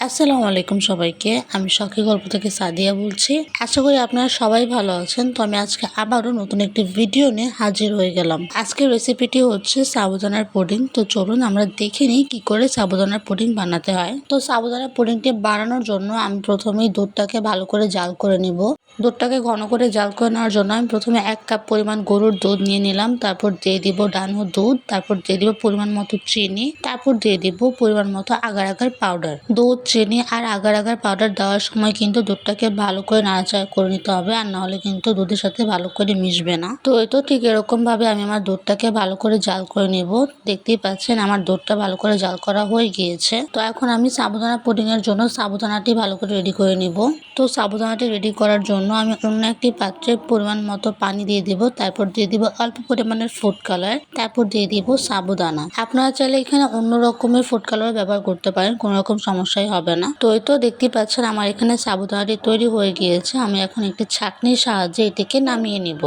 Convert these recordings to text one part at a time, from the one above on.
আসসালামু আলাইকুম সবাইকে। আমি শখের গল্প থেকে সাদিয়া বলছি। আশা করি আপনারা সবাই ভালো আছেন। তো আমি আজকে আবারও নতুন একটি ভিডিও নিয়ে হাজির হয়ে গেলাম। আজকের রেসিপিটি হচ্ছে সাবুদানার পুডিং। তো চলুন আমরা দেখে নিই কি করে সাবুদানার পুডিং বানাতে হয়। তো সাবুদানার পুডিংটি বানানোর জন্য আমি প্রথমেই দুধটাকে ভালো করে জাল করে নিব। দুধটাকে ঘন করে জাল করে নেওয়ার জন্য আমি প্রথমে 1 কাপ পরিমাণ গরুর দুধ নিয়ে নিলাম। তারপর দিয়ে দিব ডানো দুধ, তারপর দিয়ে দিব পরিমাণ মতো চিনি, তারপর দিয়ে দিব পরিমাণ মতো আগার আগার পাউডার। দুধ, চিনি আর আগার আগার পাউডার দেওয়ার সময় কিন্তু দুধটাকে ভালো করে নাড়াচাড়া করে নিতে হবে, আর না হলে কিন্তু দুধের সাথে ভালো করে মিশবে না। তো এই তো ঠিক এরকম ভাবে আমি আমার দুধটাকে ভালো করে জাল করে নিব। দেখতেই পাচ্ছেন আমার দুধটা ভালো করে জাল করা হয়ে গিয়েছে। তো এখন আমি সাবুদানা পুডিং এর জন্য সাবুদানাটি ভালো করে রেডি করে নিব। তো সাবুদানাটি রেডি করার জন্য আমি অন্য একটি পাত্রে পরিমাণ মতো পানি দিয়ে দিব, তারপর দিয়ে দিব অল্প পরিমাণের ফুড কালার, তারপর দিয়ে দিব সাবুদানা। আপনারা চাইলে এখানে অন্য রকমের ফুড কালার ব্যবহার করতে পারেন, কোনো রকম সমস্যাই হবে না। তো এই তো দেখতে পাচ্ছেন আমার এখানে সাবুদানাটি তৈরি হয়ে গিয়েছে। আমি এখন একটি ছাঁকনির সাহায্যে এটিকে নামিয়ে নিব।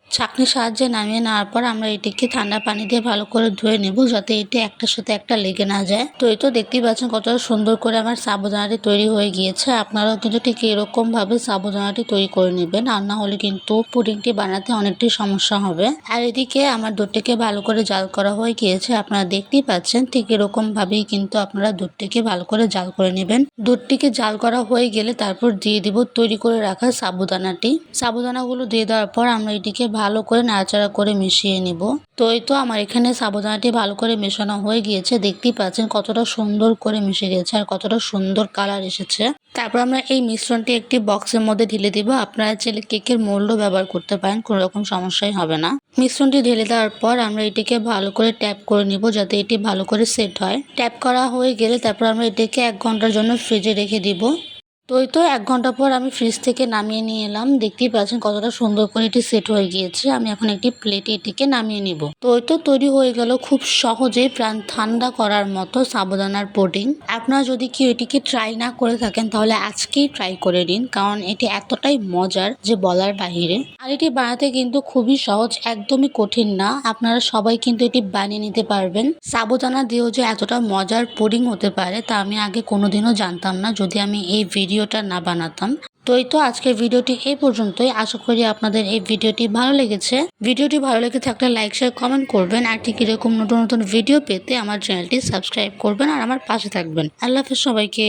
ছাঁকনির সাহায্যে নামিয়ে নেওয়ার পর আমরা এটিকে ঠান্ডা পানি দিয়ে ভালো করে ধুয়ে নেব, যাতে এটি একটার সাথে একটা লেগে না যায়। তো এই তো দেখতেই পাচ্ছেন কতটা সুন্দর করে আমার সাবুদানাটি তৈরি হয়ে গিয়েছে। আপনারাও কিন্তু ঠিক এরকম ভাবে সাবুদানাটি তৈরি করে নেবেন, আর না হলে কিন্তু পুডিংটি বানাতে অনেকটাই সমস্যা হবে। আর এদিকে আমার দুধটিকে ভালো করে জাল করা হয়ে গিয়েছে। আপনারা দেখতেই পাচ্ছেন ঠিক এরকম ভাবেই কিন্তু আপনারা দুধটিকে ভালো করে জাল করে নেবেন। দুধটিকে জাল করা হয়ে গেলে তারপর দিয়ে দিব তৈরি করে রাখা সাবুদানাটি। সাবুদানাগুলো দিয়ে দেওয়ার পর আমরা এটিকে ভালো করে নাড়াচাড়া করে মিশিয়ে নিব। তো এই তো আমার এখানে সাবুদানাটি ভালো করে মেশানো হয়ে গিয়েছে। দেখতেই পাচ্ছেন কতটা সুন্দর করে মিশে গেছে আর কতটা সুন্দর কালার এসেছে। তারপর আমরা এই মিশ্রণটি একটি বক্সের মধ্যে ঢেলে দিব। আপনারা চাইলে কেকের মোল্ডও ব্যবহার করতে পারেন, কোনো রকম সমস্যাই হবে না। মিশ্রণটি ঢেলে দেওয়ার পর আমরা এটিকে ভালো করে ট্যাপ করে নিব, যাতে এটি ভালো করে সেট হয়। ট্যাপ করা হয়ে গেলে তারপর আমরা এটিকে 1 ঘন্টার জন্য ফ্রিজে রেখে দিব। তো এই তো 1 ঘন্টা পর আমি ফ্রিজ থেকে নামিয়ে নিয়ে এলাম। দেখতেই পাচ্ছেন কতটা সুন্দর করে এটি সেট হয়ে গিয়েছে। আমি এখন একটি প্লেটে এটিকে নামিয়ে নিব। তো এই তো তৈরি হয়ে গেল খুব সহজেই প্রাণ ঠান্ডা করার মতো সাবুদানার পুডিং। আপনারা যদি কেউ এটিকে ট্রাই না করে থাকেন তাহলে আজকেই ট্রাই করে নিন, কারণ এটি এতটাই মজার যে বলার বাহিরে। আর এটি বানাতে কিন্তু খুবই সহজ, একদমই কঠিন না। আপনারা সবাই কিন্তু এটি বানিয়ে নিতে পারবেন। সাবুদানা দিয়েও যে এতটা মজার পুডিং হতে পারে তা আমি আগে কোনোদিনও জানতাম না, যদি আমি এই ভিডিওটা না বানাতাম। তো এই তো আজকের ভিডিওটি এই পর্যন্তই। আশা করি আপনাদের এই ভিডিওটি ভালো লেগেছে। ভিডিওটি ভালো লেগে থাকলে লাইক, শেয়ার, কমেন্ট করবেন। আর ঠিক এরকম নতুন নতুন ভিডিও পেতে আমার চ্যানেলটি সাবস্ক্রাইব করবেন আর আমার পাশে থাকবেন। আল্লাহ হাফেজ সবাইকে।